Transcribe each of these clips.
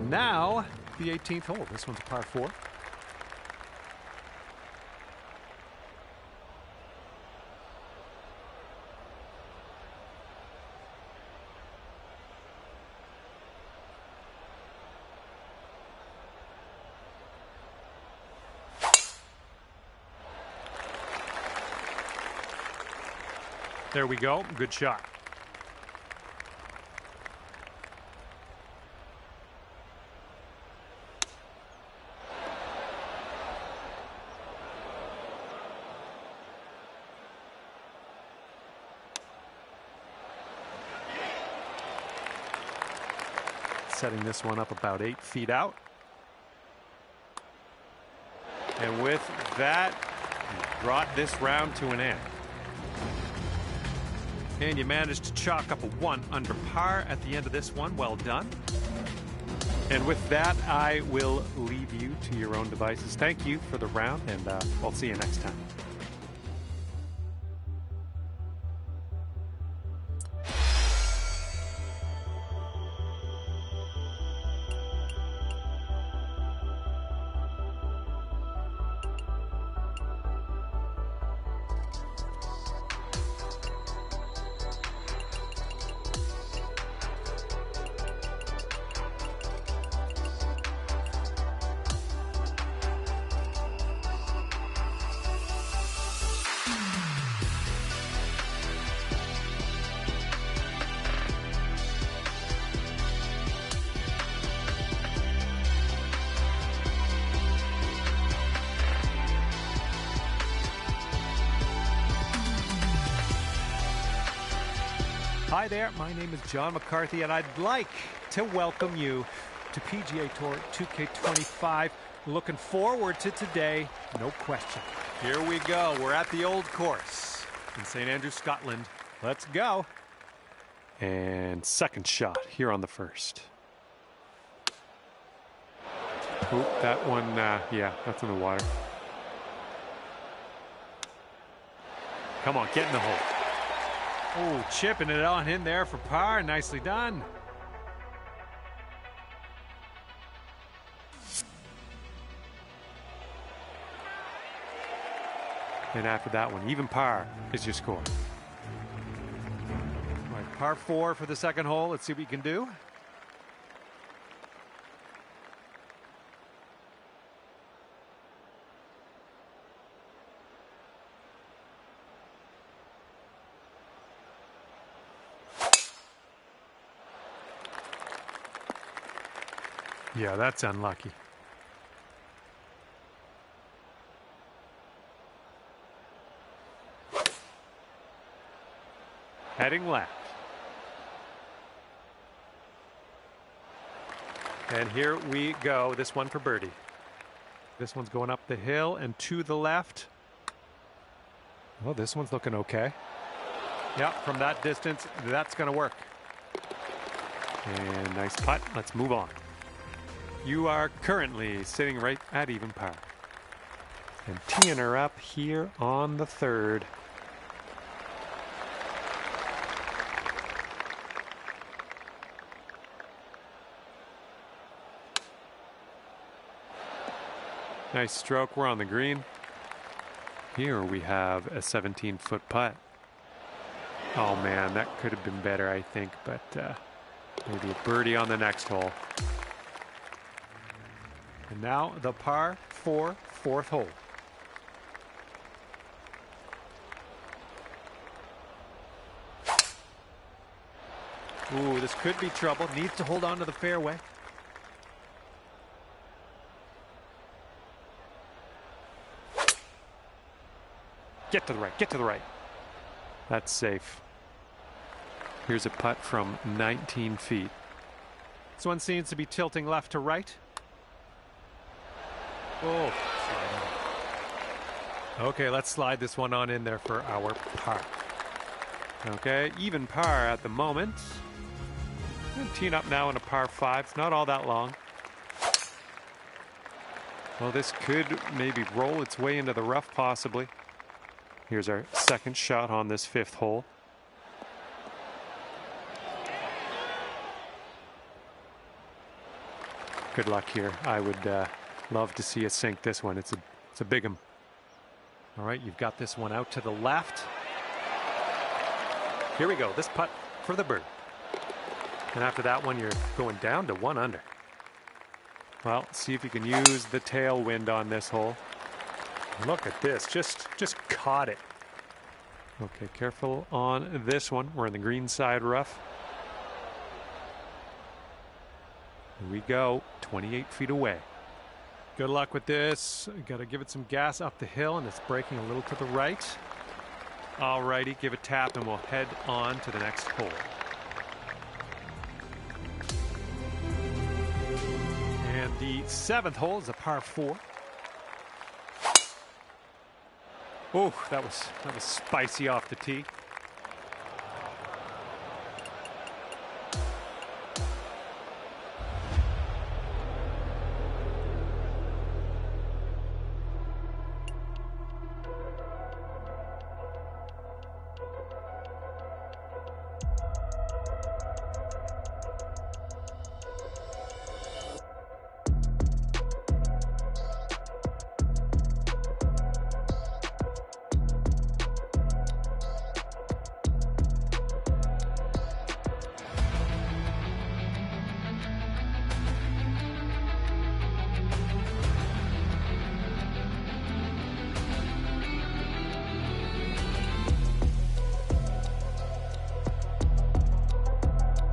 And now, the 18th hole. This one's a par 4. There we go. Good shot. Setting this one up about 8 feet out. And with that, you brought this round to an end. And you managed to chalk up a 1 under par at the end of this one. Well done. And with that, I will leave you to your own devices. Thank you for the round, and we'll see you next time. Hi there, my name is John McCarthy, and I'd like to welcome you to PGA Tour 2K25. Looking forward to today, no question. Here we go. We're at the old course in St. Andrews, Scotland. Let's go. And second shot here on the first. Oop, that one, yeah, that's in the water. Come on, get in the hole. Oh, chipping it on in there for par. Nicely done. And after that one, even par is your score. All right, par 4 for the second hole. Let's see what you can do. Yeah, that's unlucky. Heading left. And here we go. This one for birdie. This one's going up the hill and to the left. Well, this one's looking okay. Yeah, from that distance, that's going to work. And nice putt. Let's move on. You are currently sitting right at even par. And teeing her up here on the third. Nice stroke. We're on the green. Here we have a 17-foot putt. Oh man, that could have been better, I think, but maybe a birdie on the next hole. And now the par 4 fourth hole. Ooh, this could be trouble. Needs to hold on to the fairway. Get to the right, get to the right. That's safe. Here's a putt from 19 feet. This one seems to be tilting left to right. Oh. Okay, let's slide this one on in there for our par. Okay, even par at the moment. Teeing up now in a par 5. It's not all that long. Well, this could maybe roll its way into the rough, possibly. Here's our second shot on this 5th hole. Good luck here. I would love to see you sink this one. It's a big one. All right, you've got this one out to the left. Here we go. This putt for the bird. And after that one, you're going down to 1 under. Well, see if you can use the tailwind on this hole. Look at this. Just caught it. Okay, careful on this one. We're in the green side rough. Here we go. 28 feet away. Good luck with this. Got to give it some gas up the hill, and it's braking a little to the right. All righty, give a tap, and we'll head on to the next hole. And the 7th hole is a par 4. Oh, that was spicy off the tee.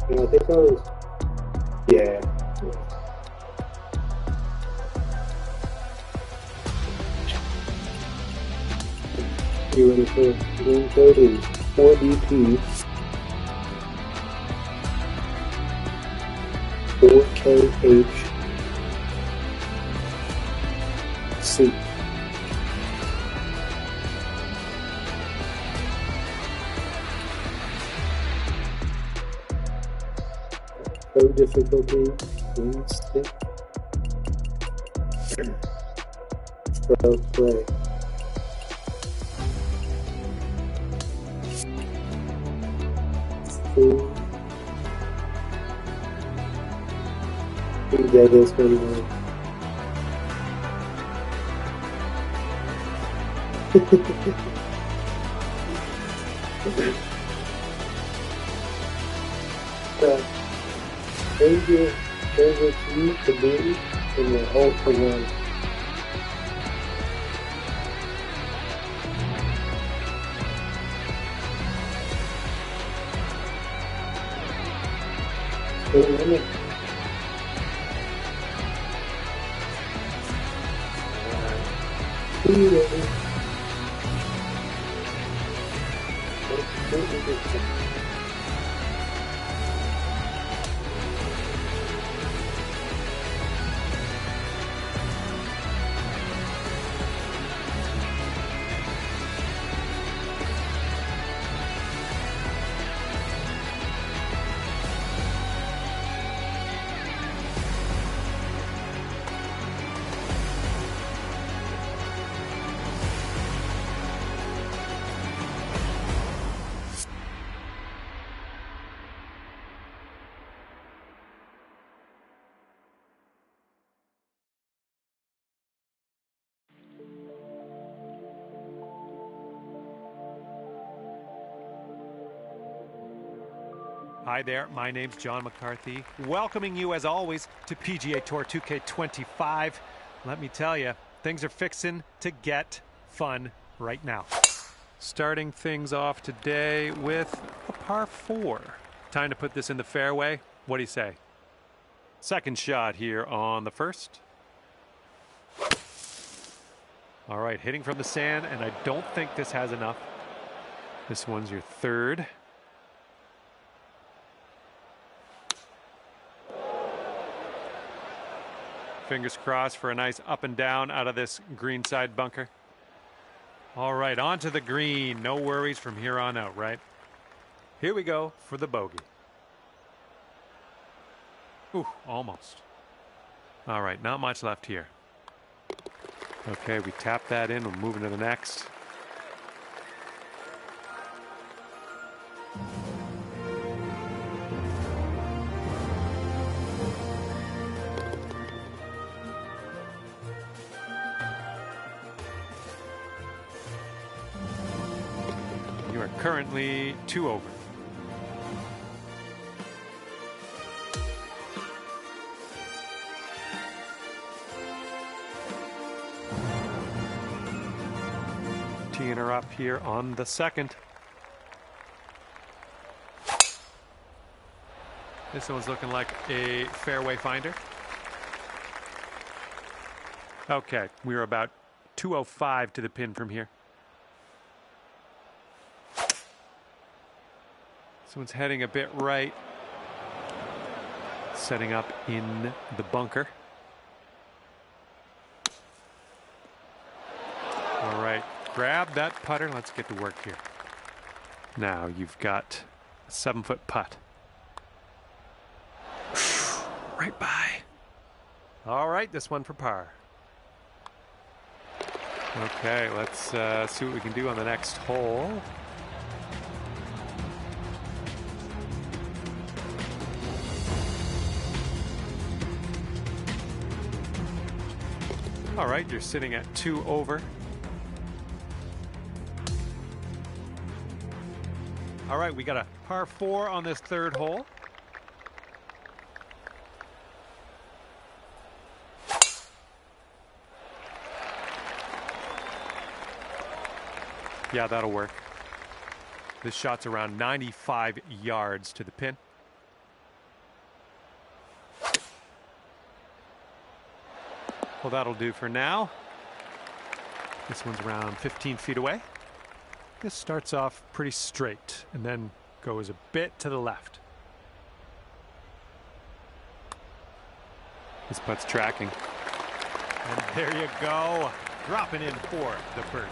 Yeah, I think I was. Yeah. You ready for green code is 4DP 4KH C. Code difficulty, green stick, stroke play. That is pretty much. Favorite you to be in the whole program. Hi there, my name's John McCarthy, welcoming you as always to PGA Tour 2K25. Let me tell you, things are fixing to get fun right now. Starting things off today with a par 4. Time to put this in the fairway. What do you say? Second shot here on the first. All right, hitting from the sand, and I don't think this has enough. This one's your third. Fingers crossed for a nice up and down out of this greenside bunker. All right, onto the green. No worries from here on out, right? Here we go for the bogey. Ooh, almost. All right, not much left here. Okay, we tap that in. We're moving to the next. We're currently 2 over. Teeing her up here on the second. This one's looking like a fairway finder. Okay, we're about 205 to the pin from here. This one's heading a bit right. Setting up in the bunker. All right, grab that putter. Let's get to work here. Now you've got a 7-foot putt. Right by. All right, this one for par. Okay, let's see what we can do on the next hole. All right, you're sitting at 2 over. All right, we got a par 4 on this third hole. Yeah, that'll work. This shot's around 95 yards to the pin. Well, that'll do for now. This one's around 15 feet away. This starts off pretty straight and then goes a bit to the left. This putt's tracking. And there you go. Dropping in for the birdie.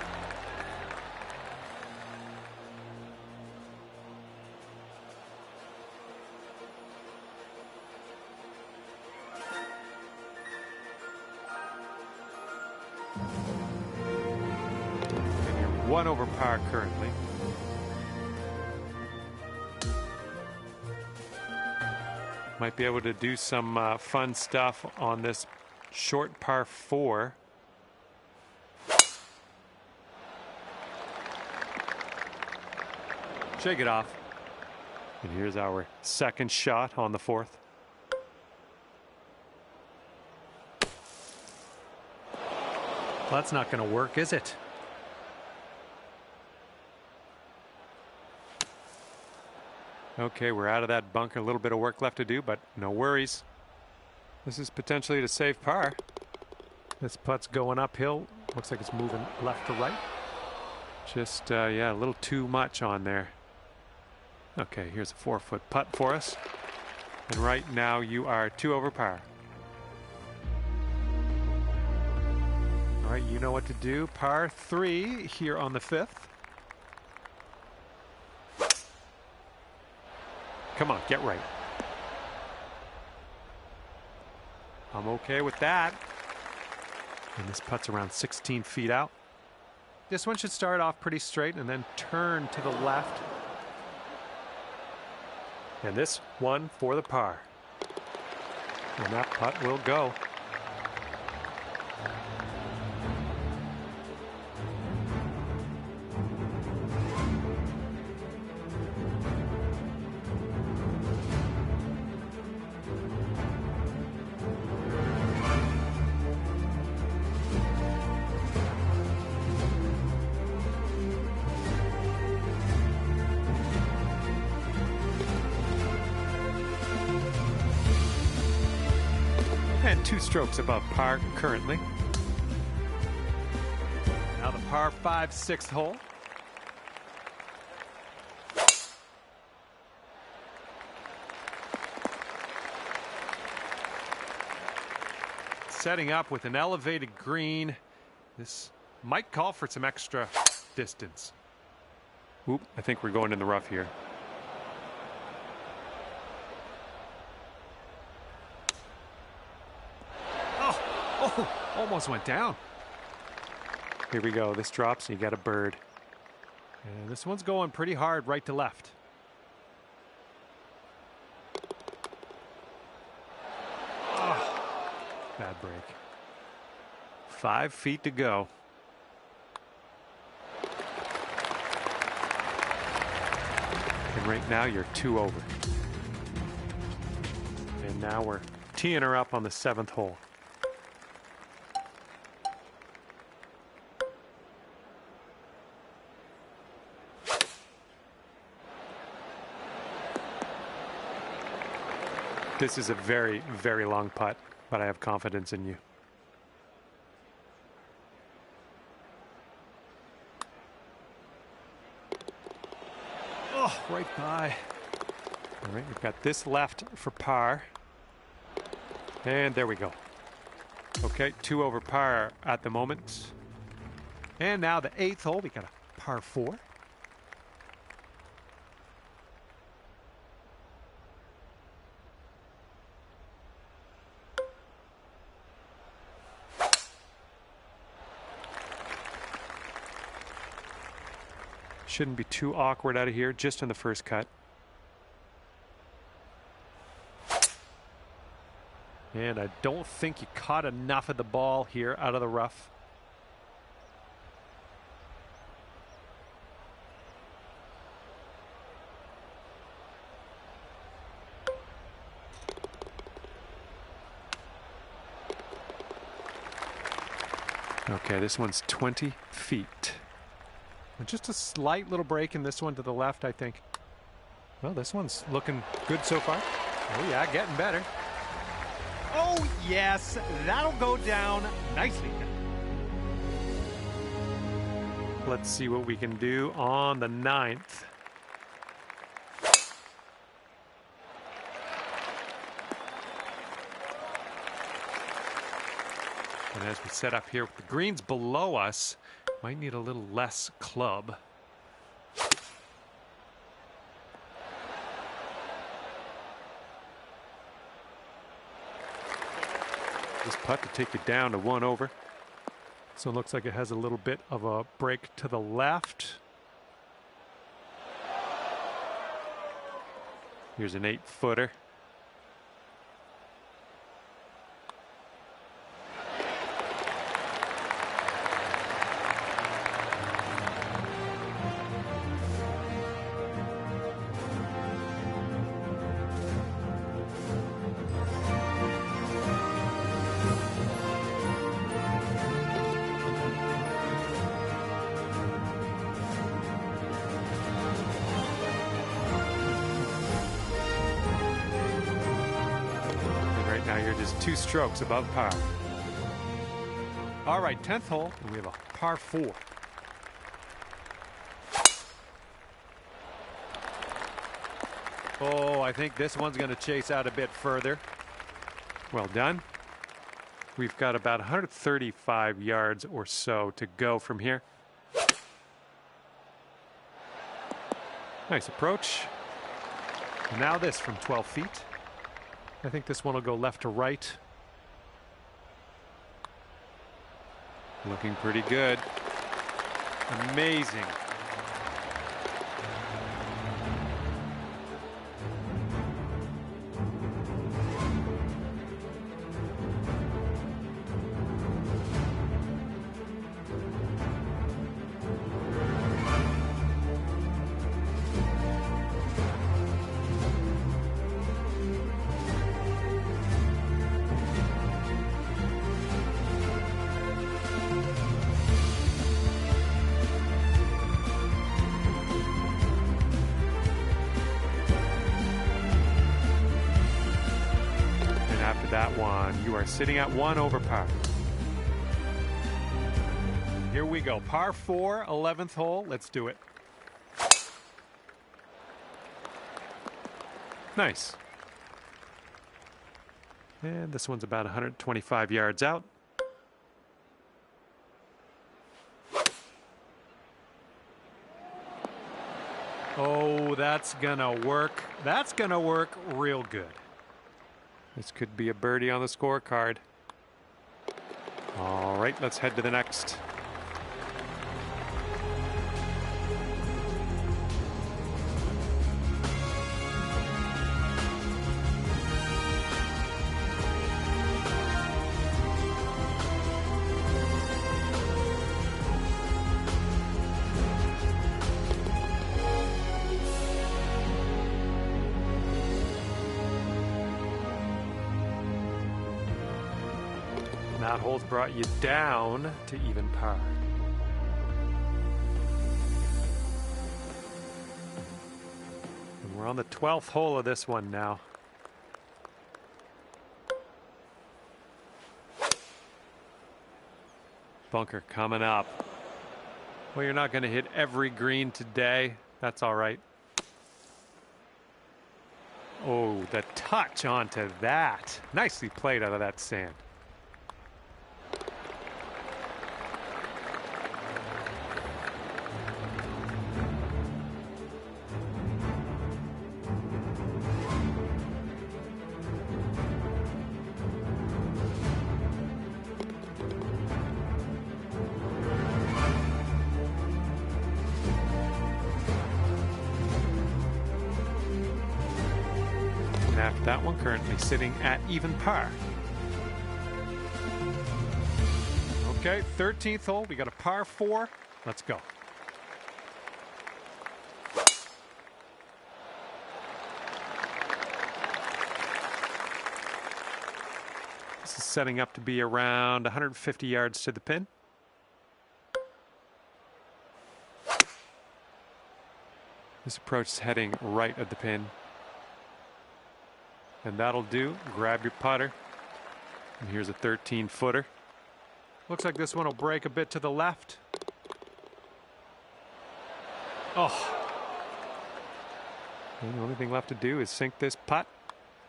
And you're 1 over par currently. Might be able to do some fun stuff on this short par 4. Shake it off. And here's our second shot on the 4th. Well, that's not going to work, is it? Okay, we're out of that bunker. A little bit of work left to do, but no worries. This is potentially to save par. This putt's going uphill. Looks like it's moving left to right. Just, yeah, a little too much on there. Okay, here's a 4-foot putt for us. And right now you are 2 over par. All right, you know what to do. Par 3 here on the 5th. Come on, get right. I'm okay with that. And this putt's around 16 feet out. This one should start off pretty straight and then turn to the left. And this one for the par. And that putt will go. And 2 strokes above par currently. Now the par 5 6th hole. Setting up with an elevated green. This might call for some extra distance. Oop, I think we're going in the rough here. Oh, almost went down. Here we go. This drops and you got a bird. And this one's going pretty hard right to left. Oh, bad break. 5 feet to go. And right now you're 2 over. And now we're teeing her up on the 7th hole. This is a very, very long putt, but I have confidence in you. Oh, right by. All right, we've got this left for par. And there we go. Okay, 2 over par at the moment. And now the 8th hole, we got a par 4. Shouldn't be too awkward out of here, just in the first cut. And I don't think you caught enough of the ball here out of the rough. Okay, this one's 20 feet. Just a slight little break in this one to the left, I think. Well, this one's looking good so far. Oh, yeah, getting better. Oh, yes, that'll go down nicely. Let's see what we can do on the 9th. And as we set up here with the greens below us, might need a little less club. This putt to take it down to 1 over. So it looks like it has a little bit of a break to the left. Here's an 8-footer. Now you're just 2 strokes above par. All right, 10th hole, and we have a par 4. Oh, I think this one's going to chase out a bit further. Well done. We've got about 135 yards or so to go from here. Nice approach. And now this from 12 feet. I think this one will go left to right. Looking pretty good. Amazing. That one, you are sitting at 1 over par. Here we go, par 4, 11th hole. Let's do it. Nice. And this one's about 125 yards out. Oh, that's gonna work. That's gonna work real good. This could be a birdie on the scorecard. All right, let's head to the next. That hole's brought you down to even par. And we're on the 12th hole of this one now. Bunker coming up. Well, you're not going to hit every green today. That's all right. Oh, the touch onto that. Nicely played out of that sand. After that one, currently sitting at even par. Okay, 13th hole. We got a par 4. Let's go. This is setting up to be around 150 yards to the pin. This approach is heading right at the pin. And that'll do. Grab your putter. And here's a 13-footer. Looks like this one will break a bit to the left. Oh. And the only thing left to do is sink this putt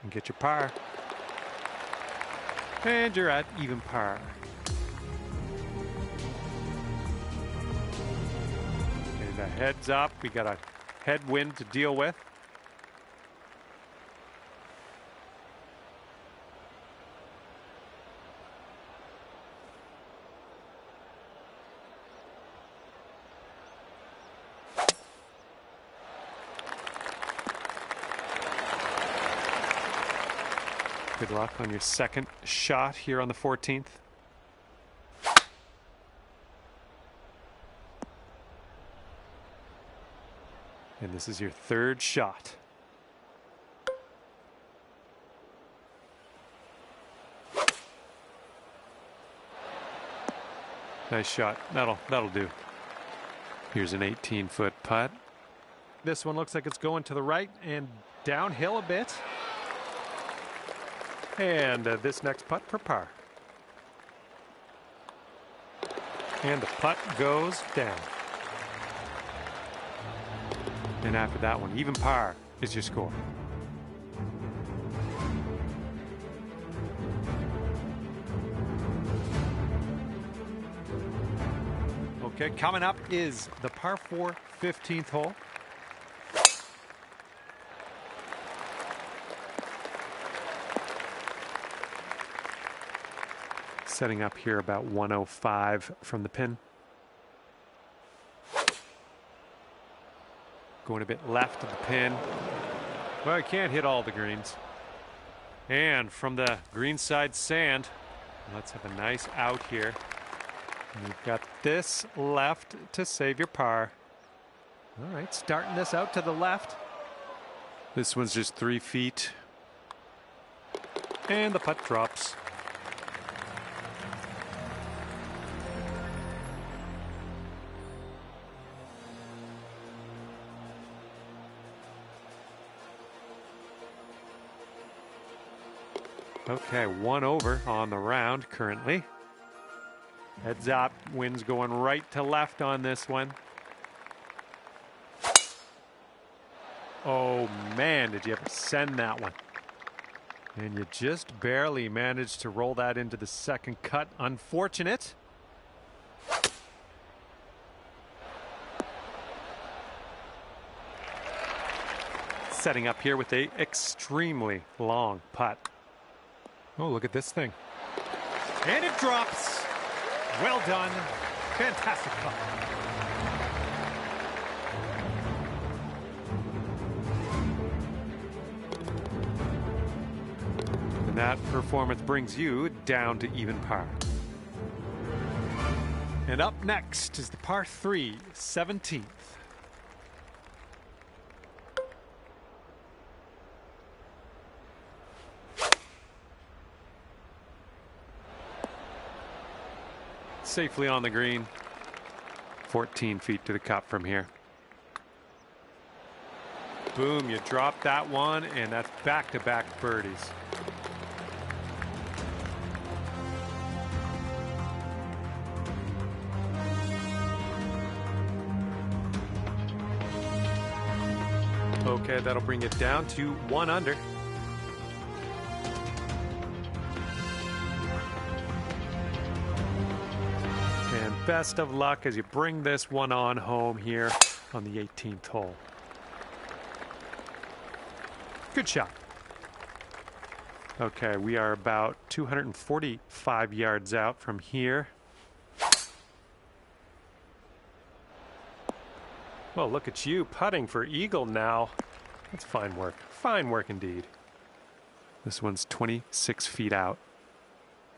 and get your par. And you're at even par. And a heads up. We got a headwind to deal with. Good luck on your second shot here on the 14th. And this is your third shot. Nice shot. That'll do. Here's an 18-foot putt. This one looks like it's going to the right and downhill a bit. And this next putt for par. And the putt goes down. And after that one, even par is your score. Okay, coming up is the par 4 15th hole. Setting up here about 105 from the pin. Going a bit left of the pin. Well, you can't hit all the greens. And from the greenside sand, let's have a nice out here. You've got this left to save your par. All right, starting this out to the left. This one's just 3 feet. And the putt drops. Okay, 1 over on the round currently. Heads up, wind's going right to left on this one. Oh man, did you ever send that one? And you just barely managed to roll that into the second cut. Unfortunate. Setting up here with a extremely long putt. Oh, look at this thing. And it drops. Well done. Fantastic putt. And that performance brings you down to even par. And up next is the par 3 17th. safely on the green. 14 feet to the cup from here. Boom, you drop that one, and that's back-to-back birdies. Okay, that'll bring it down to 1 under. And best of luck as you bring this one on home here on the 18th hole. Good shot. Okay, we are about 245 yards out from here. Well, look at you putting for eagle now. That's fine work. Fine work indeed. This one's 26 feet out.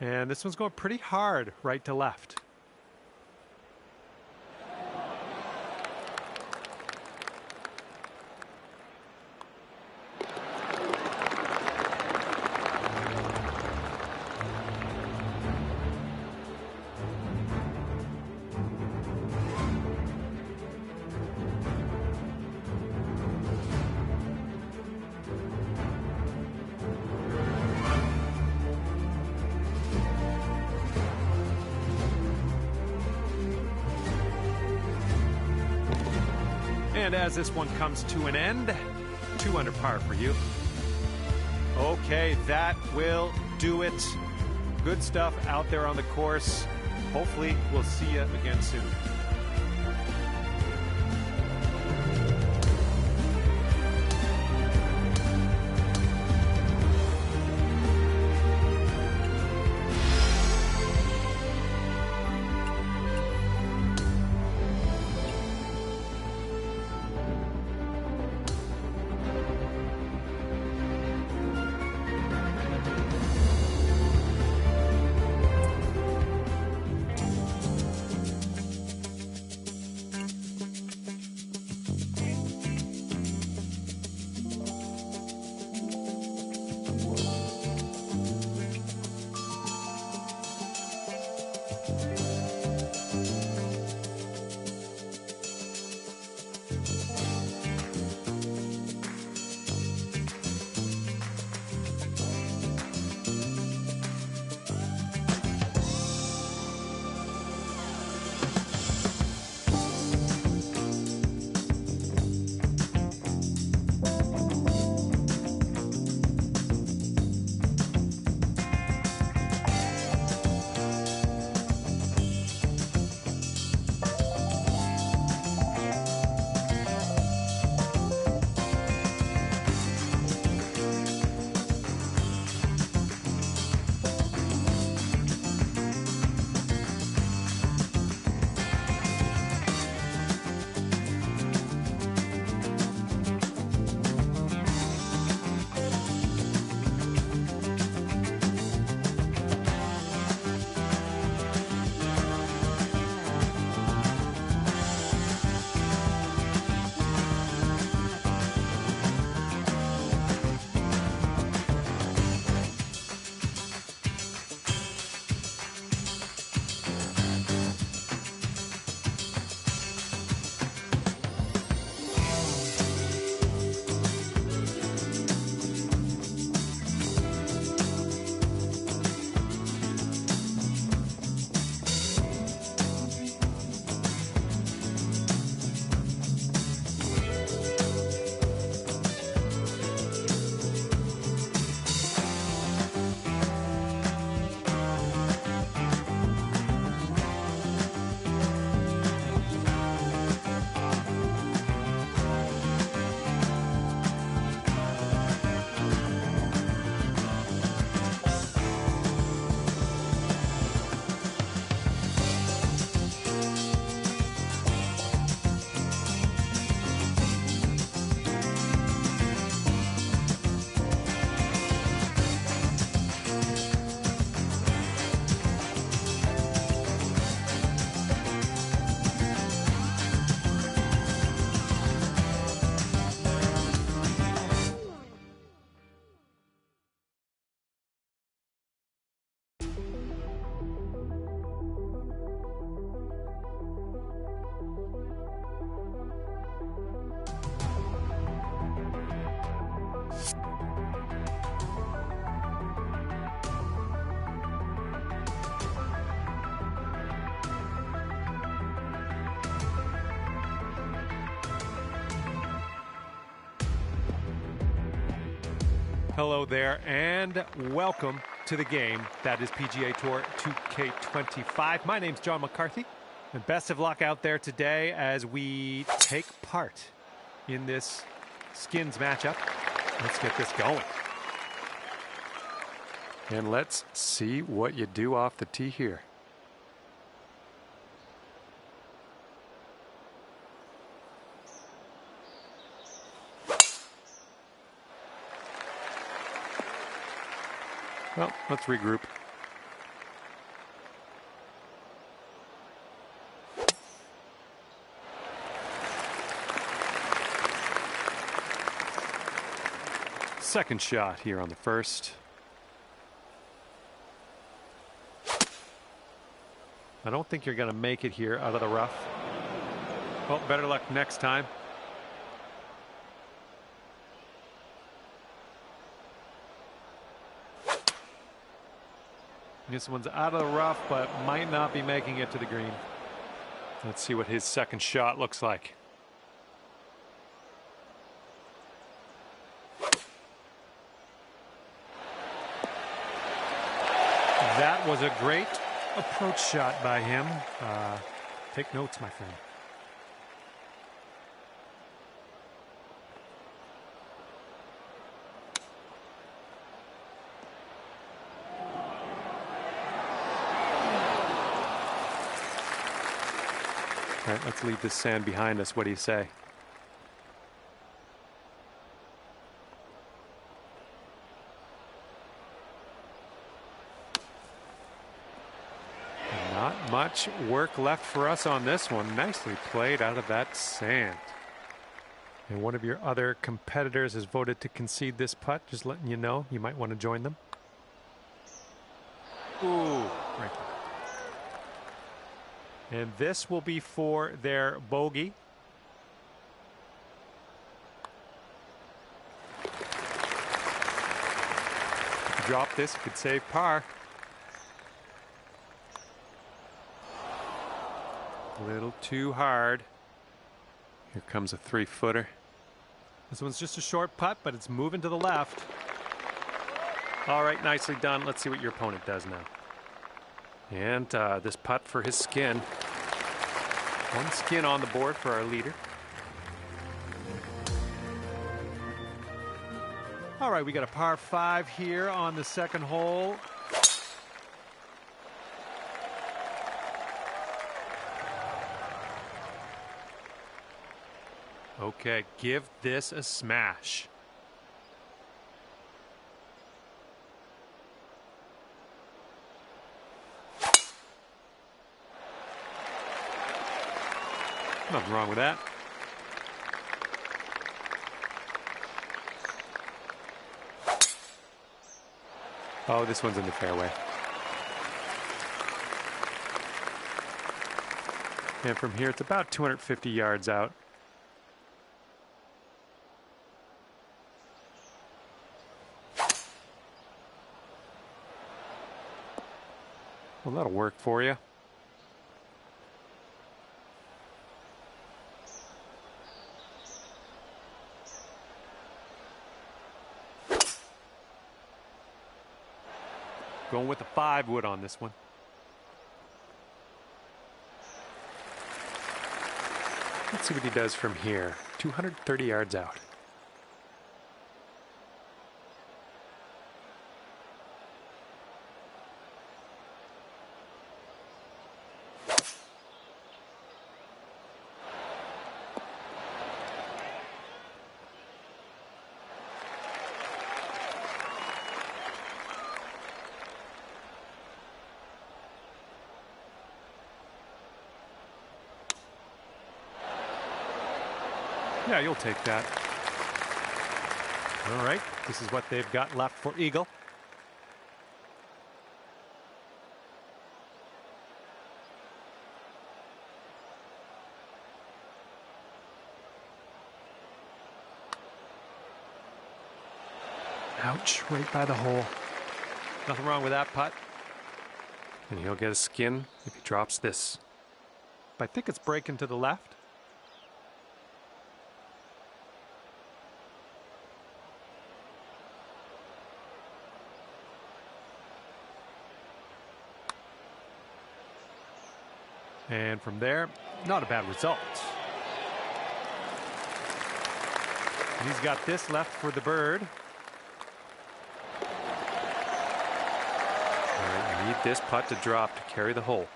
And this one's going pretty hard right to left. And as this one comes to an end, 2 under par for you. Okay, that will do it. Good stuff out there on the course. Hopefully, we'll see you again soon. Hello there, and welcome to the game that is PGA Tour 2K25. My name's John McCarthy, and best of luck out there today as we take part in this skins matchup. Let's get this going. And let's see what you do off the tee here. Well, let's regroup. Second shot here on the first. I don't think you're going to make it here out of the rough. Well, better luck next time. This one's out of the rough, but might not be making it to the green. Let's see what his second shot looks like. That was a great approach shot by him. Take notes, my friend. All right, let's leave this sand behind us. What do you say? Not much work left for us on this one. Nicely played out of that sand. And one of your other competitors has voted to concede this putt. Just letting you know, you might want to join them. Ooh, right. And this will be for their bogey. If you drop this, you could save par. A little too hard. Here comes a 3-footer. This one's just a short putt, but it's moving to the left. All right, nicely done. Let's see what your opponent does now. And this putt for his skin. One skin on the board for our leader. All right, we got a par 5 here on the second hole. Okay, give this a smash. Nothing wrong with that. Oh, this one's in the fairway. And from here, it's about 250 yards out. Well, that'll work for you. Going with the 5-wood on this one. Let's see what he does from here. 230 yards out. Yeah, you'll take that. All right, this is what they've got left for eagle. Ouch, right by the hole. Nothing wrong with that putt. And he'll get a skin if he drops this. But I think it's breaking to the left. And from there, not a bad result. And he's got this left for the bird. All right, you need this putt to drop to carry the hole.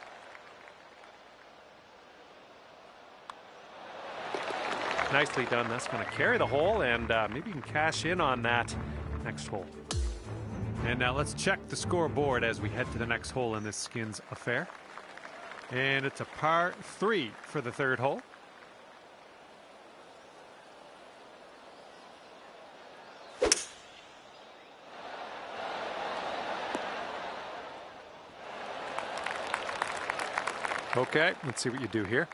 Nicely done. That's going to carry the hole, and maybe you can cash in on that next hole. And now let's check the scoreboard as we head to the next hole in this skins affair. And it's a par 3 for the third hole. Okay, let's see what you do here.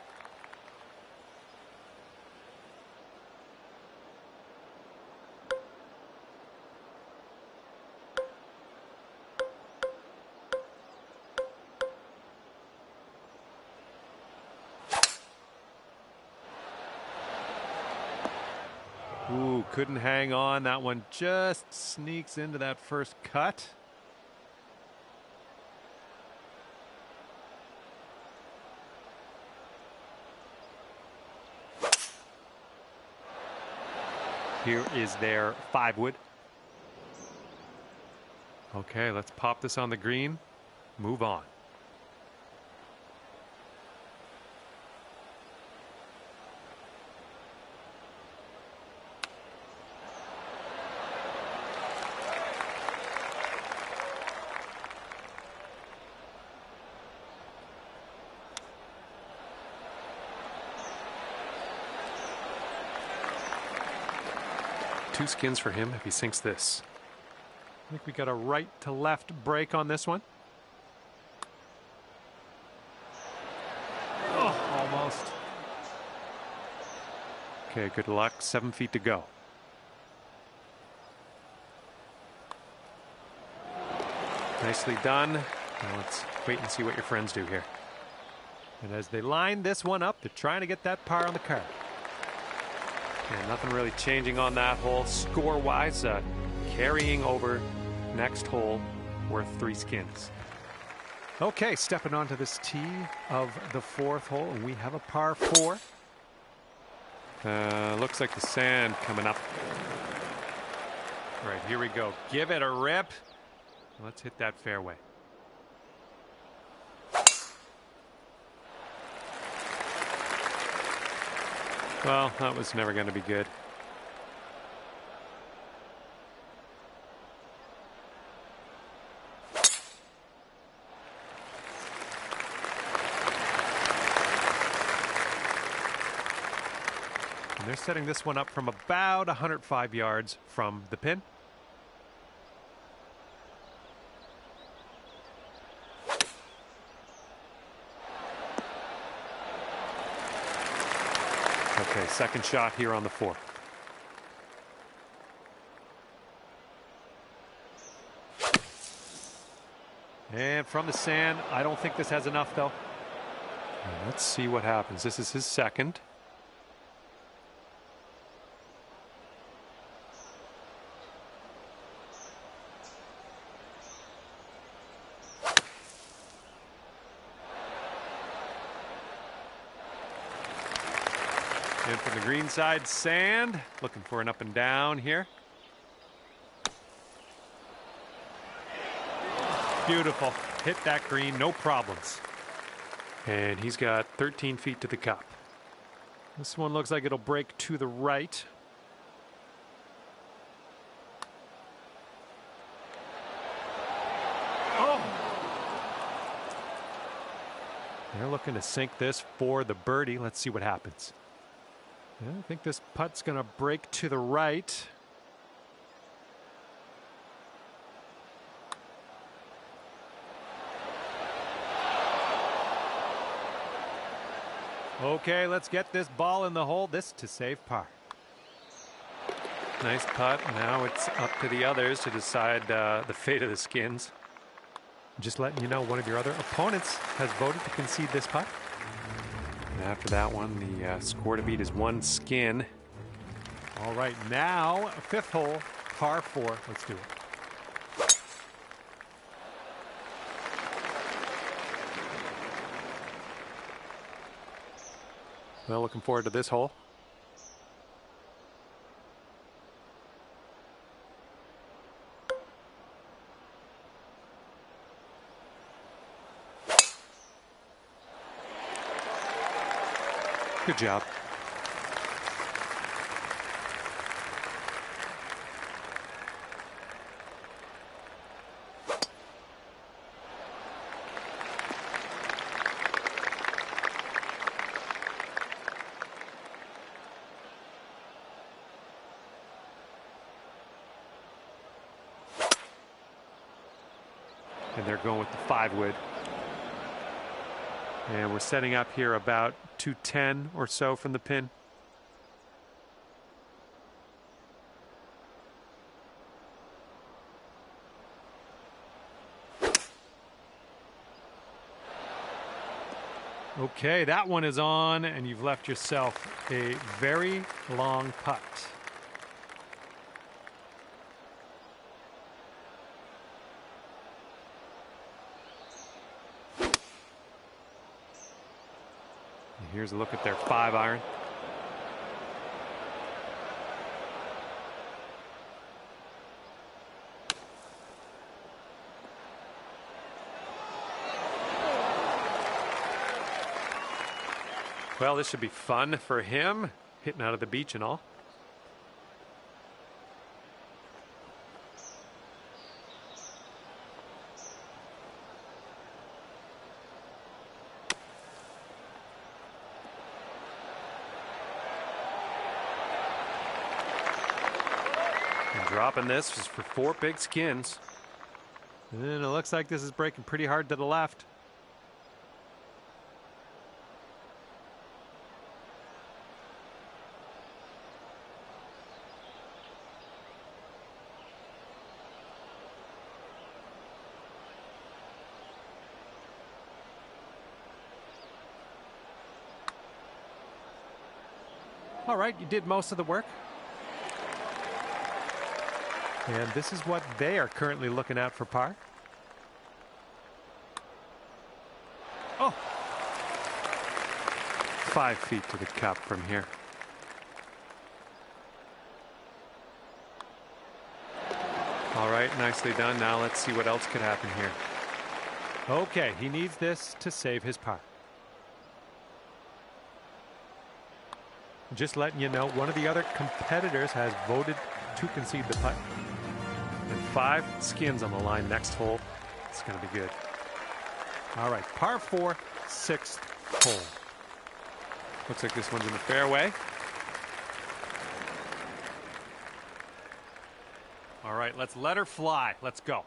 Ooh, couldn't hang on. That one just sneaks into that first cut. Here is their 5-wood. Okay, let's pop this on the green. Move on. Two skins for him if he sinks this. I think we got a right to left break on this one. Oh, almost. Okay, good luck. 7 feet to go. Nicely done. Now let's wait and see what your friends do here. And as they line this one up, they're trying to get that par on the card. And nothing really changing on that hole score-wise. Carrying over next hole worth 3 skins. Okay, stepping onto this tee of the 4th hole, and we have a par 4. Looks like the sand coming up. All right, here we go. Give it a rip. Let's hit that fairway. Well, that was never going to be good. And they're setting this one up from about 105 yards from the pin. Okay, second shot here on the 4th. And from the sand, I don't think this has enough though. Let's see what happens. This is his second. And from the green side, sand. Looking for an up and down here. Beautiful. Hit that green, no problems. And he's got 13 feet to the cup. This one looks like it'll break to the right. Oh! They're looking to sink this for the birdie. Let's see what happens. I think this putt's going to break to the right. Okay, let's get this ball in the hole. This to save par. Nice putt. Now it's up to the others to decide the fate of the skins. Just letting you know, one of your other opponents has voted to concede this putt. And after that one, the score to beat is 1 skin. All right, now 5th hole, par 4. Let's do it. Well, looking forward to this hole. Good job. And they're going with the 5-wood. And we're setting up here about 210 or so from the pin. Okay, that one is on, and you've left yourself a very long putt. Here's a look at their 5-iron. Well, this should be fun for him, hitting out of the beach and all. Dropping this is for 4 big skins. And it looks like this is breaking pretty hard to the left. All right, you did most of the work. And this is what they are currently looking at for par. Oh! 5 feet to the cup from here. All right, nicely done. Now let's see what else could happen here. Okay, he needs this to save his par. Just letting you know, one of the other competitors has voted to concede the putt. And 5 skins on the line next hole. It's going to be good. All right, par 4, 6th hole. Looks like this one's in the fairway. All right, let's let her fly. Let's go.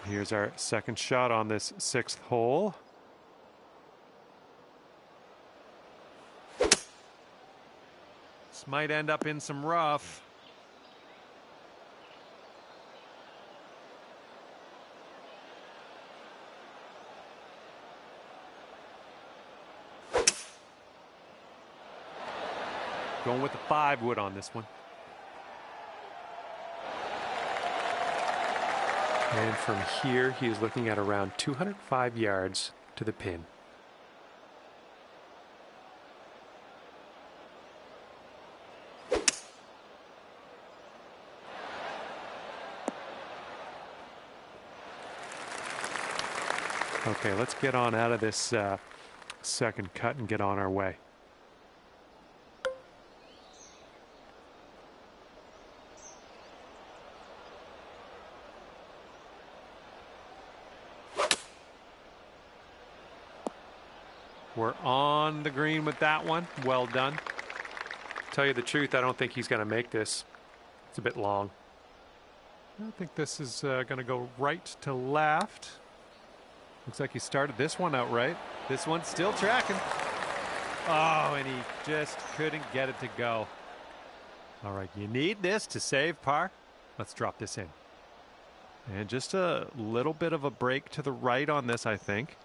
Here's our second shot on this 6th hole. This might end up in some rough. Going with the 5-wood on this one. And from here, he is looking at around 205 yards to the pin. Okay, let's get on out of this second cut and get on our way. We're on the green with that one. Well done. Tell you the truth, I don't think he's going to make this. It's a bit long. I think this is going to go right to left. Looks like he started this one out right. This one's still tracking. Oh, and he just couldn't get it to go. All right, you need this to save par. Let's drop this in. And just a little bit of a break to the right on this, I think.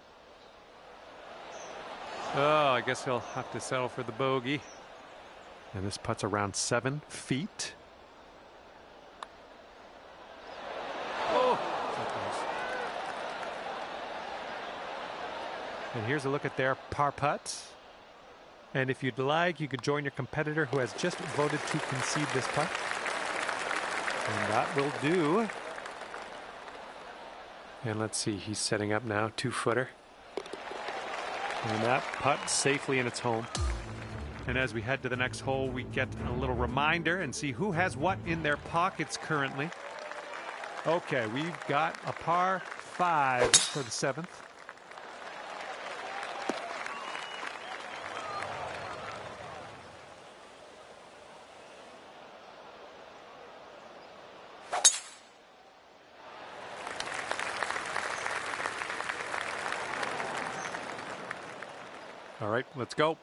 Oh, I guess he'll have to settle for the bogey. And this putt's around 7 feet. Oh, so close. And here's a look at their par putts. And if you'd like, you could join your competitor who has just voted to concede this putt. And that will do. And let's see, he's setting up now, 2-footer. And that putt safely in its home. And as we head to the next hole, we get a little reminder and see who has what in their pockets currently. Okay, we've got a par 5 for the 7th. All right, let's go.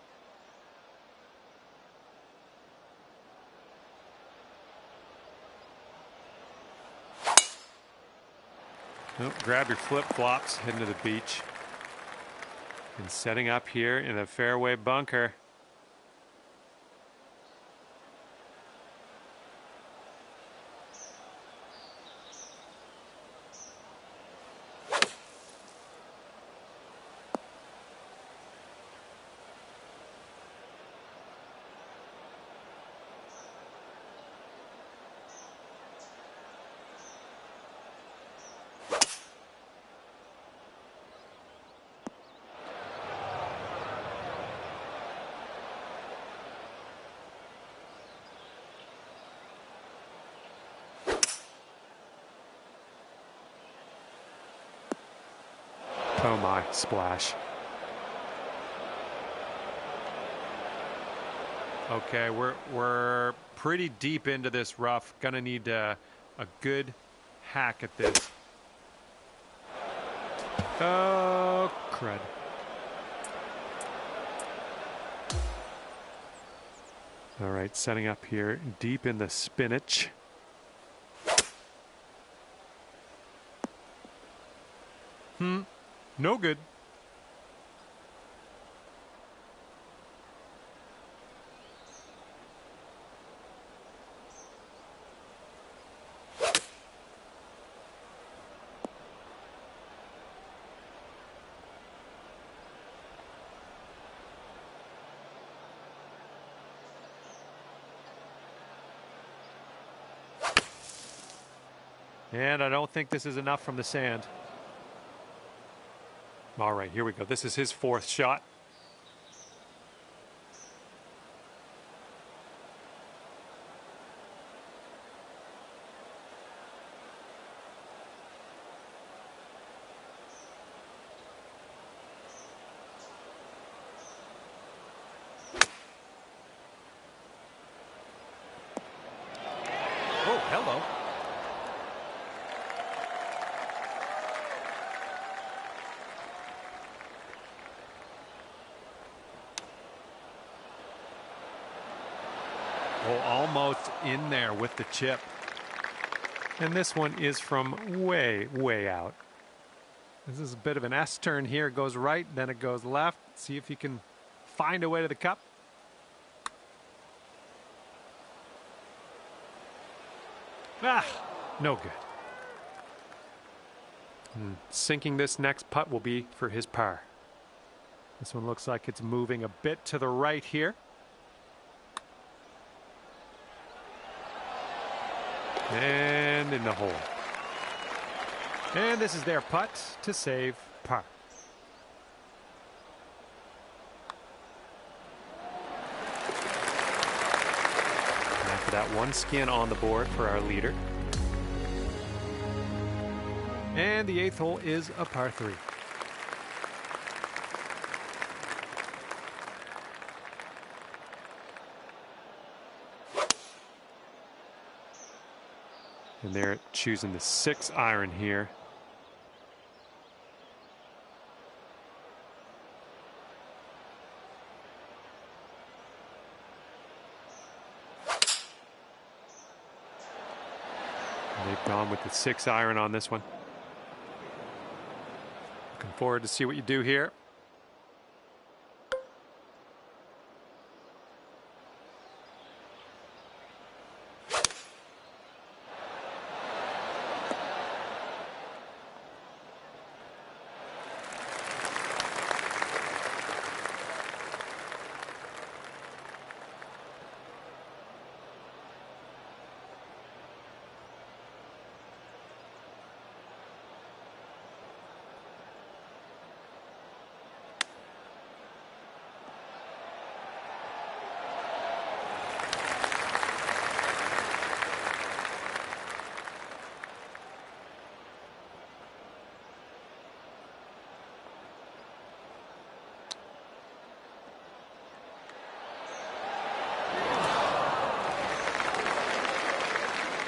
Oh, grab your flip-flops, heading to the beach. And setting up here in a fairway bunker. Oh my, splash. Okay, we're pretty deep into this rough. Gonna need a good hack at this. Oh, crud. All right, setting up here deep in the spinach. No good. And I don't think this is enough from the sand. All right, here we go. This is his 4th shot. Oh, hello. Oh, almost in there with the chip. And this one is from way, way out. This is a bit of an S turn here. It goes right, then it goes left. See if you can find a way to the cup. Ah, no good. Sinking this next putt will be for his par. This one looks like it's moving a bit to the right here. And in the hole. And this is their putt to save par. And for that one skin on the board for our leader. And the 8th hole is a par 3. And they're choosing the 6 iron here. They've gone with the 6-iron on this one. Looking forward to see what you do here.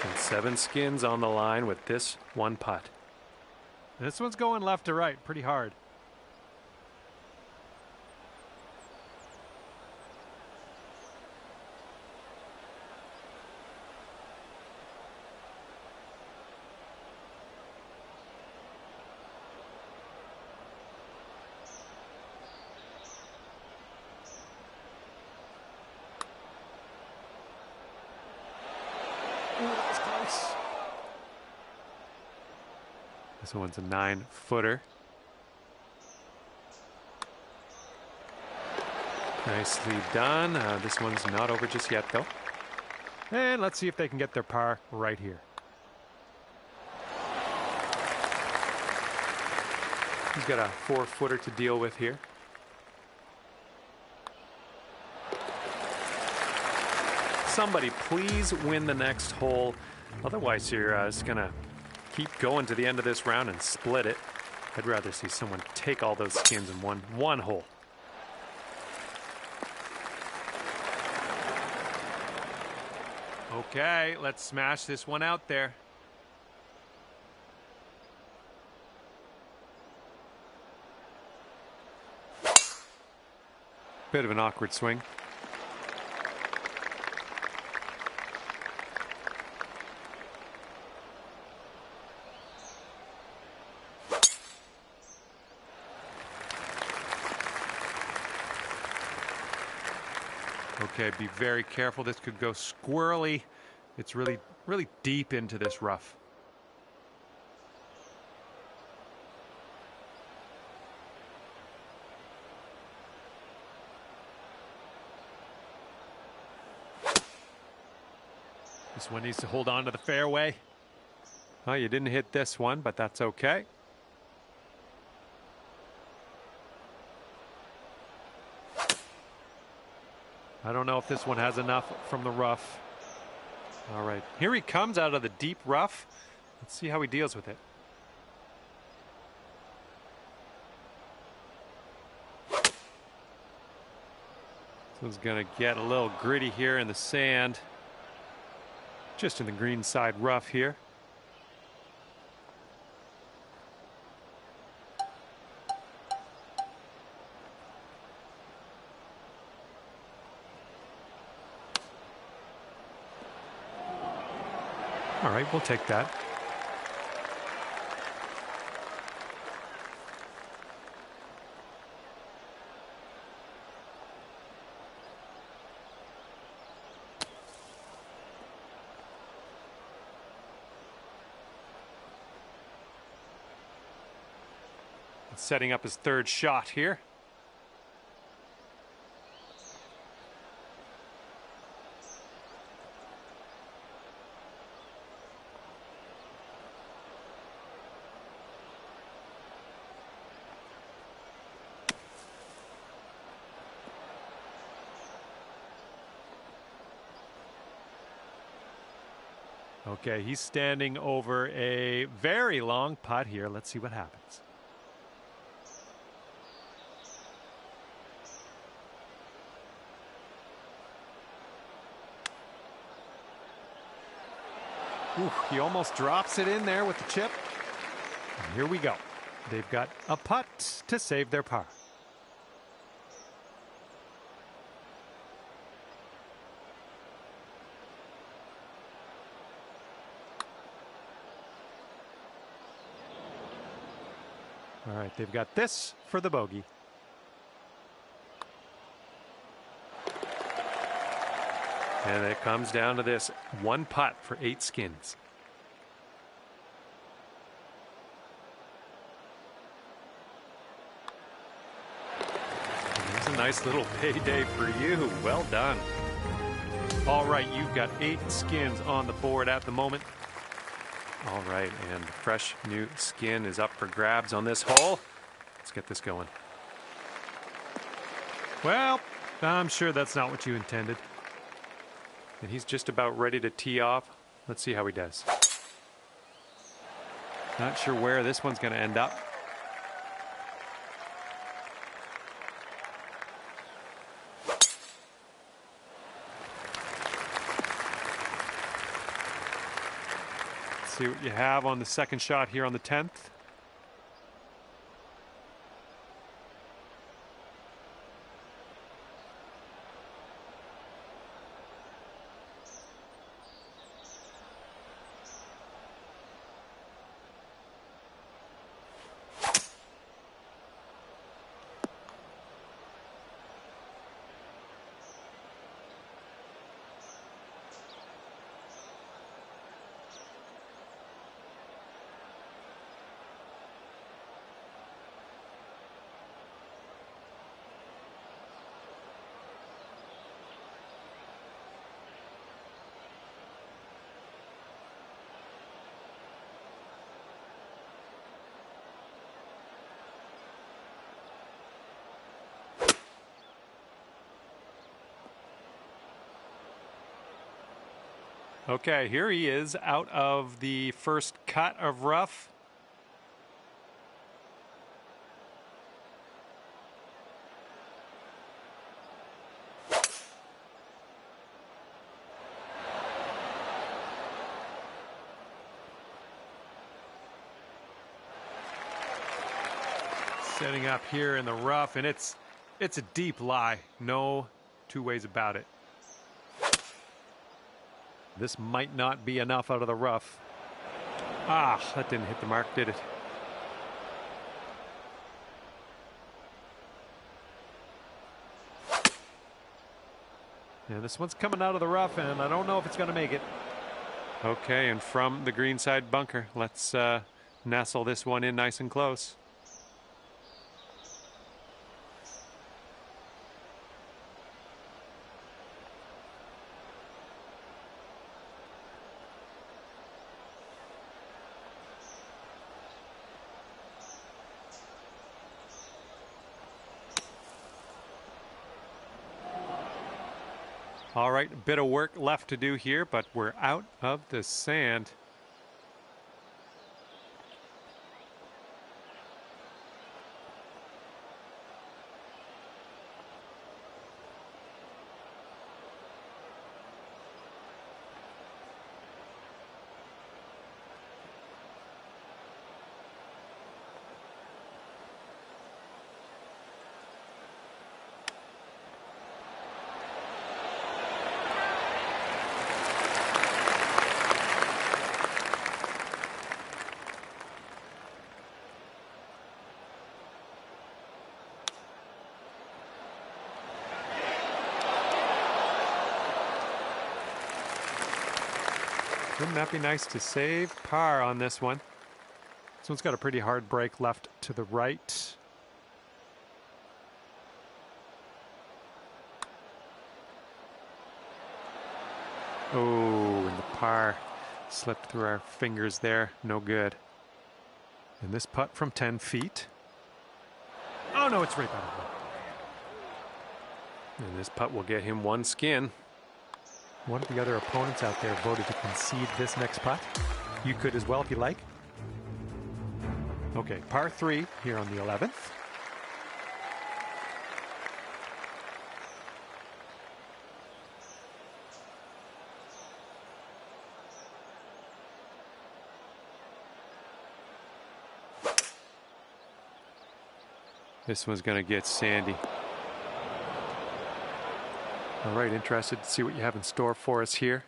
And 7 skins on the line with this one putt. This one's going left to right pretty hard. Ooh, that was close. This one's a 9-footer. Nicely done. This one's not over just yet, though. And let's see if they can get their par right here. He's got a 4-footer to deal with here. Somebody please win the next hole. Otherwise, you're just going to keep going to the end of this round and split it. I'd rather see someone take all those skins in one hole. Okay, let's smash this one out there. Bit of an awkward swing. Okay, be very careful. This could go squirrely. It's really deep into this rough. This one needs to hold on to the fairway. Oh, you didn't hit this one, but that's okay. I don't know if this one has enough from the rough. All right, here he comes out of the deep rough. Let's see how he deals with it. This one's gonna get a little gritty here in the sand. Just in the green side rough here. All right, we'll take that. Setting up his third shot here. Okay, he's standing over a very long putt here. Let's see what happens. Ooh, he almost drops it in there with the chip. And here we go. They've got a putt to save their par. All right, they've got this for the bogey. And it comes down to this one putt for 8 skins. It's a nice little payday for you. Well done. All right, you've got 8 skins on the board at the moment. All right, and the fresh new skin is up for grabs on this hole. Let's get this going. Well, I'm sure that's not what you intended. And he's just about ready to tee off. Let's see how he does. Not sure where this one's going to end up. Let's see what you have on the second shot here on the 10th. Okay, here he is out of the first cut of rough. Setting up here in the rough, and it's a deep lie. No two ways about it. This might not be enough out of the rough. Ah, that didn't hit the mark, did it? Yeah, this one's coming out of the rough, and I don't know if it's going to make it. Okay, and from the greenside bunker, let's nestle this one in nice and close. All right, a bit of work left to do here, but we're out of the sand. Wouldn't that be nice to save par on this one? This one's got a pretty hard break left to the right. Oh, and the par slipped through our fingers there. No good. And this putt from 10 feet. Oh, no, it's right by the hole. And this putt will get him one skin. One of the other opponents out there voted to concede this next putt. You could as well if you like. Okay, par 3 here on the 11th. This one's going to get sandy. All right, interested to see what you have in store for us here.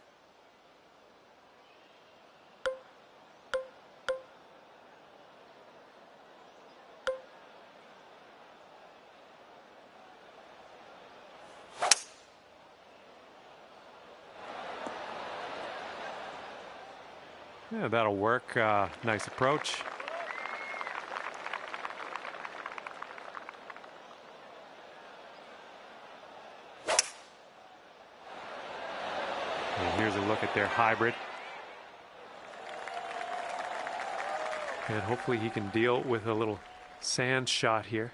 Yeah, that'll work. Nice approach. And here's a look at their hybrid. And hopefully he can deal with a little sand shot here.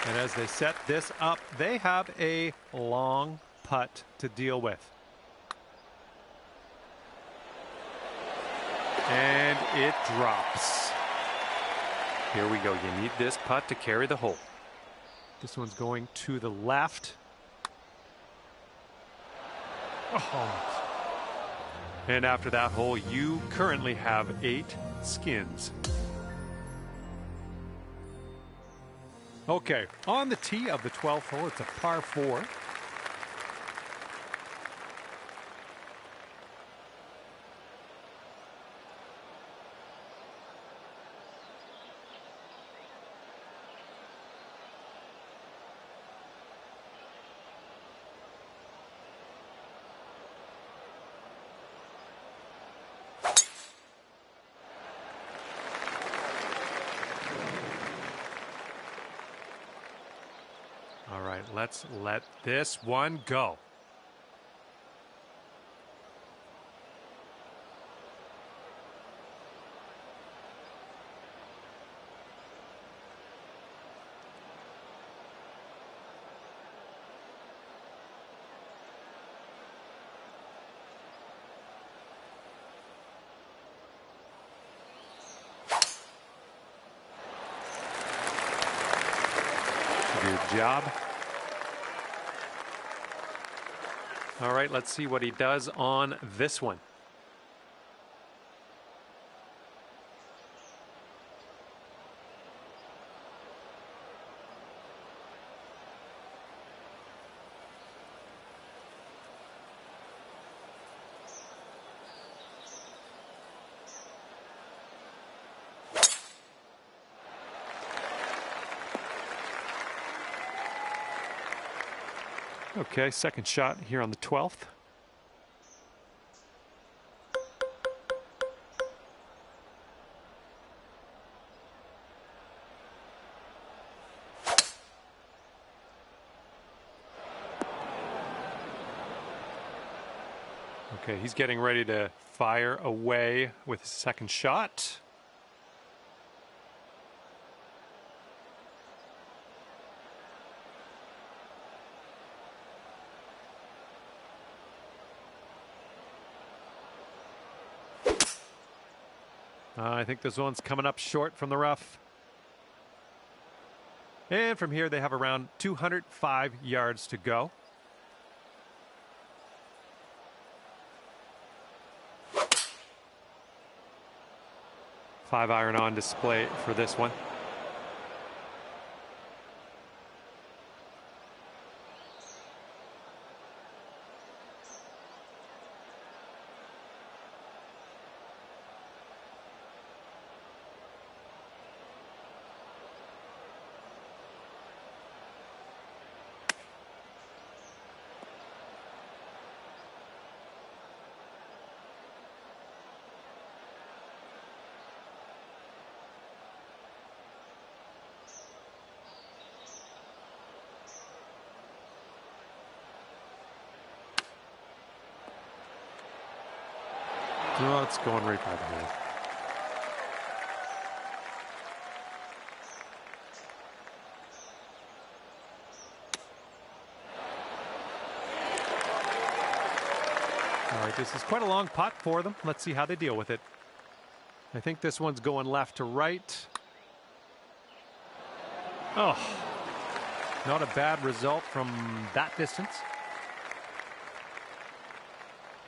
And as they set this up, they have a long putt to deal with. And it drops. Here we go. You need this putt to carry the hole. This one's going to the left. Oh. And after that hole, you currently have 8 skins. Okay, on the tee of the 12th hole, it's a par 4. All right, let's let this one go. Good job. All right, let's see what he does on this one. Okay, second shot here on the 12th. Okay, he's getting ready to fire away with his second shot. I think this one's coming up short from the rough. And from here, they have around 205 yards to go. Five iron on display for this one. Oh, it's going right by the hole. All right, this is quite a long putt for them. Let's see how they deal with it. I think this one's going left to right. Oh, not a bad result from that distance.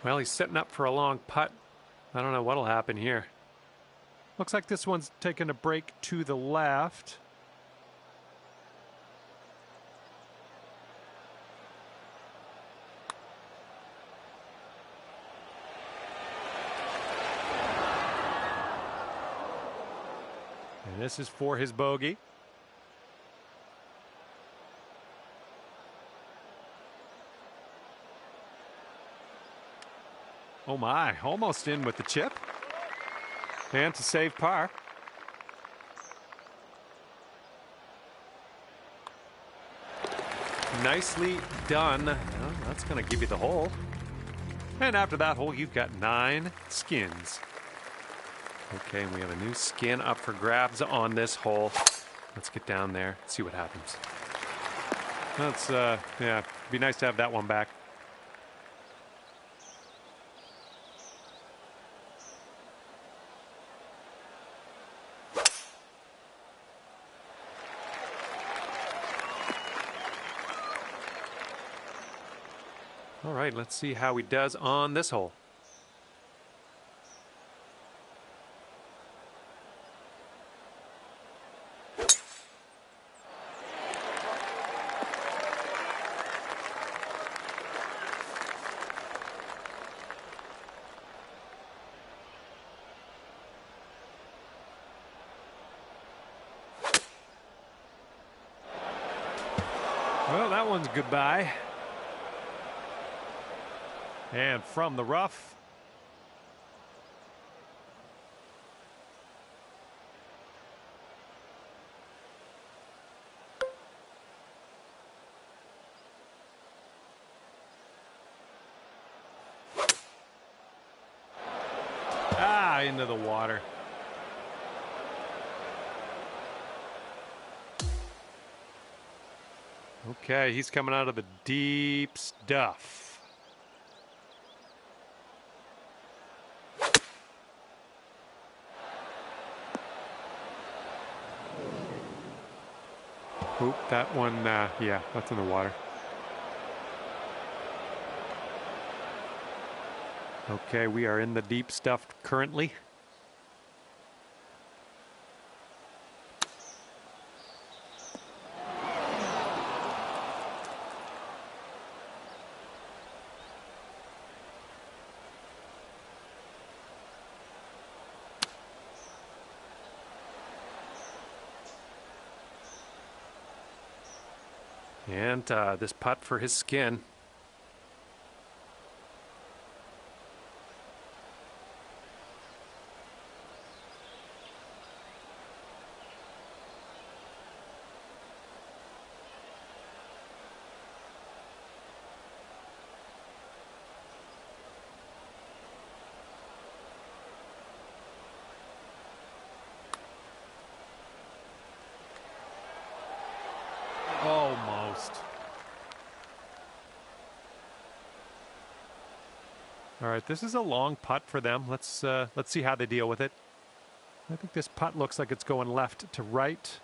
Well, he's setting up for a long putt. I don't know what'll happen here. Looks like this one's taking a break to the left. And this is for his bogey. Oh my, almost in with the chip. And to save par. Nicely done. Well, that's going to give you the hole. And after that hole, you've got 9 skins. Okay, we have a new skin up for grabs on this hole. Let's get down there, see what happens. That's, yeah, be nice to have that one back. All right, let's see how he does on this hole. Well, that one's goodbye. And from the rough. Into the water. Okay, he's coming out of the deep stuff. Oop, that one, yeah, that's in the water. Okay, we are in the deep stuff currently. And this putt for his skin. Almost. All right, this is a long putt for them. Let's see how they deal with it. I think this putt looks like it's going left to right.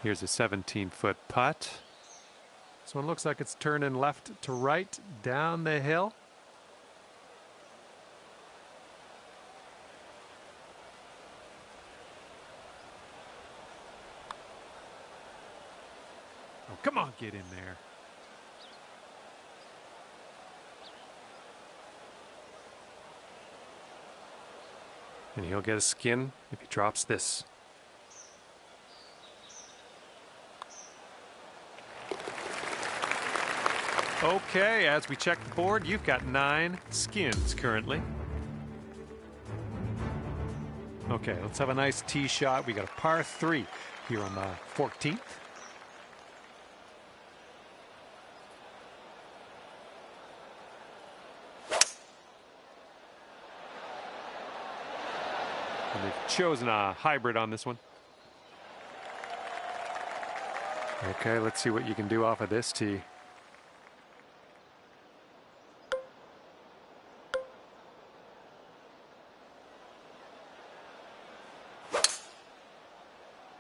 Here's a 17-foot putt. This one looks like it's turning left to right down the hill. Oh, come on, get in there. And he'll get a skin if he drops this. Okay, as we check the board, you've got 9 skins currently. Okay, let's have a nice tee shot. We got a par 3 here on the 14th. And they've chosen a hybrid on this one. Okay, let's see what you can do off of this tee.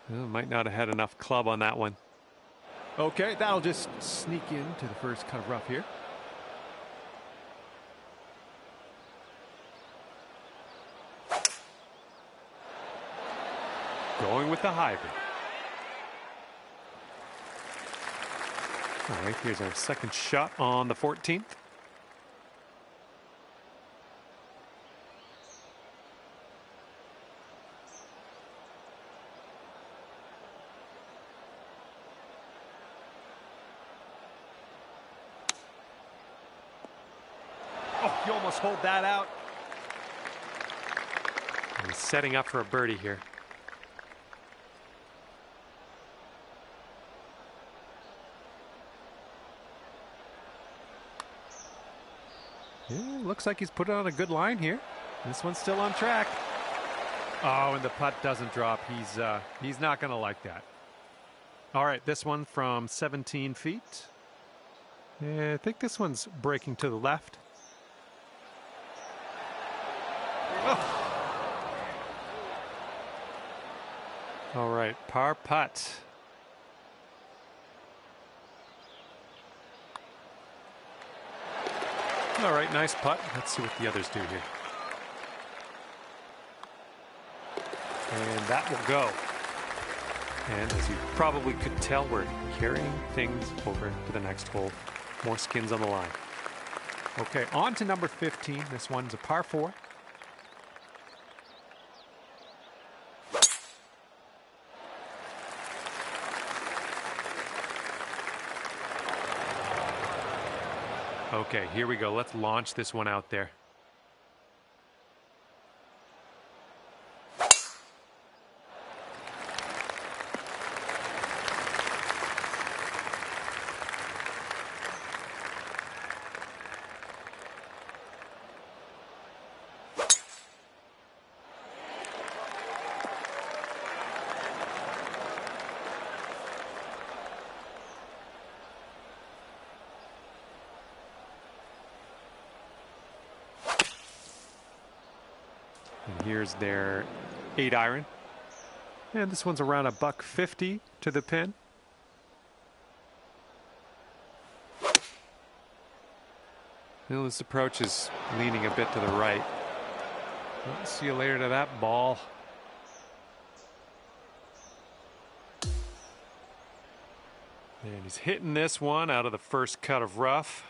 Well, might not have had enough club on that one. Okay, that'll just sneak into the first cut of rough here. Going with the hybrid. All right, here's our second shot on the 14th. you almost hold that out. He's setting up for a birdie here. Yeah, looks like he's put it on a good line here. This one's still on track. Oh, and the putt doesn't drop. He's not going to like that. All right, this one from 17 feet. Yeah, I think this one's breaking to the left. Oh. All right, par putt. All right, nice putt. Let's see what the others do here. And that will go. And as you probably could tell, we're carrying things over to the next hole. More skins on the line. Okay, on to number 15. This one's a par 4. Okay, here we go. Let's launch this one out there. And here's their 8-iron. And this one's around $150 to the pin. Well, this approach is leaning a bit to the right. Well, see you later to that ball. And he's hitting this one out of the first cut of rough.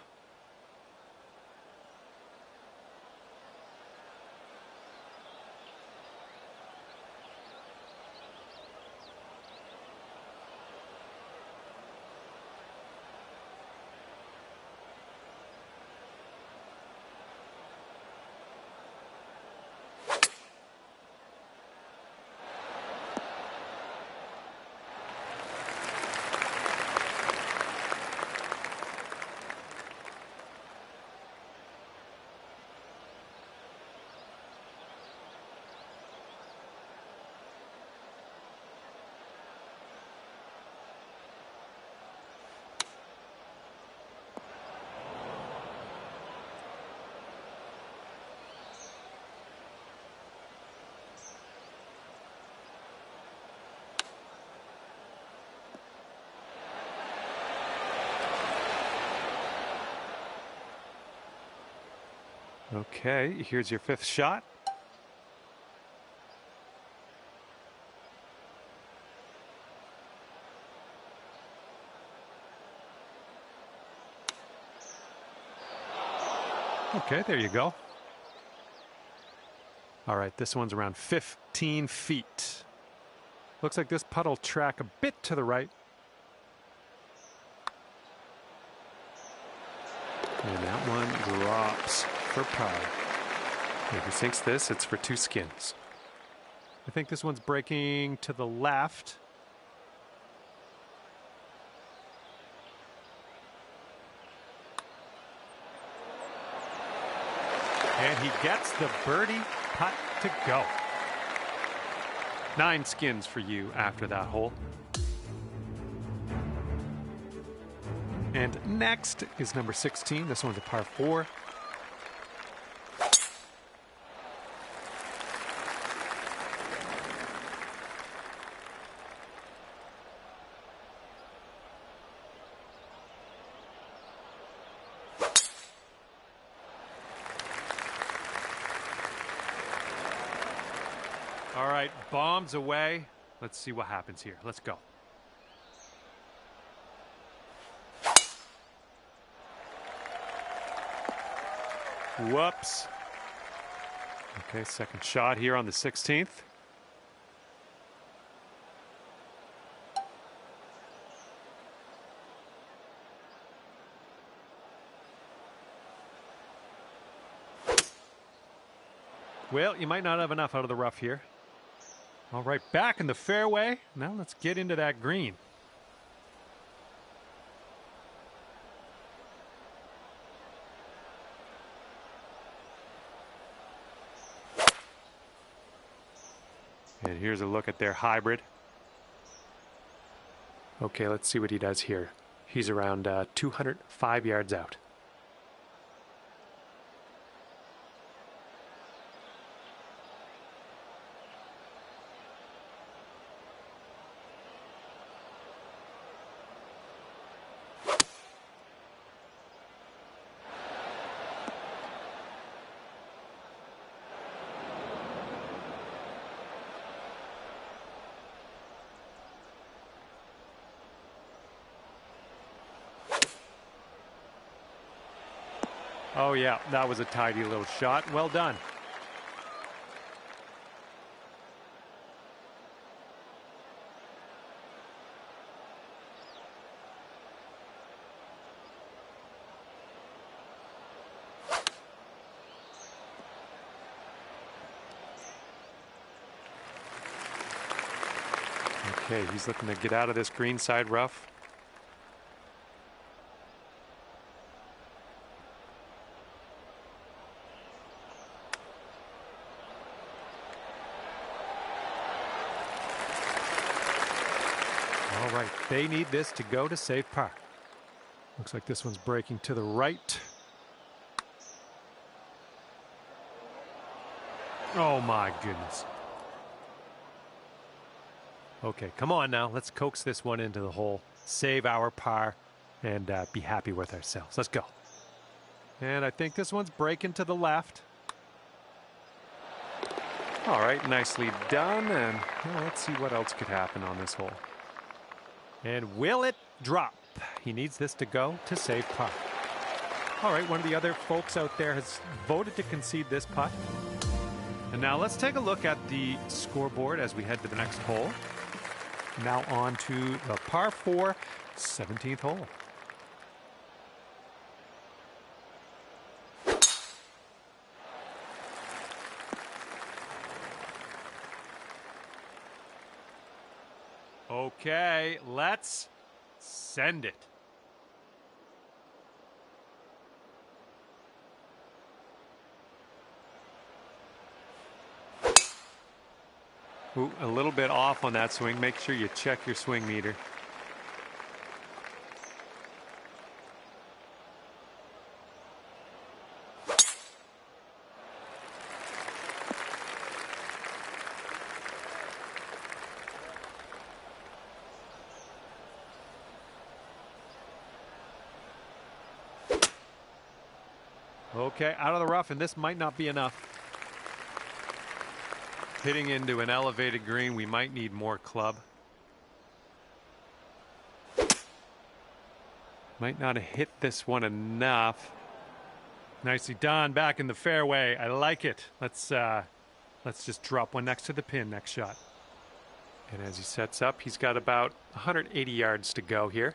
Okay, here's your 5th shot. Okay, there you go. All right, this one's around 15 feet. Looks like this putt will track a bit to the right. And that one drops for par. If he sinks this, it's for 2 skins. I think this one's breaking to the left. And he gets the birdie putt to go. 9 skins for you after that hole. And next is number 16. This one's a par 4. All right, bombs away. Let's see what happens here. Let's go. Whoops. Okay, second shot here on the 16th. Well, you might not have enough out of the rough here. All right, back in the fairway. Now let's get into that green. And here's a look at their hybrid. Okay, let's see what he does here. He's around 205 yards out. Oh yeah, that was a tidy little shot. Well done. Okay, he's looking to get out of this greenside rough. All right, they need this to go to save par. Looks like this one's breaking to the right. Oh my goodness. Okay, come on now. Let's coax this one into the hole, save our par, and be happy with ourselves. Let's go. And I think this one's breaking to the left. All right, nicely done. And well, let's see what else could happen on this hole. And will it drop? He needs this to go to save par. All right, one of the other folks out there has voted to concede this putt. And now let's take a look at the scoreboard as we head to the next hole. Now on to the par 4, 17th hole. Okay, let's send it. Ooh, a little bit off on that swing. Make sure you check your swing meter. Okay, out of the rough, and this might not be enough. Hitting into an elevated green, we might need more club. Might not have hit this one enough. Nicely done, back in the fairway. I like it. Let's just drop one next to the pin, next shot. And as he sets up, he's got about 180 yards to go here.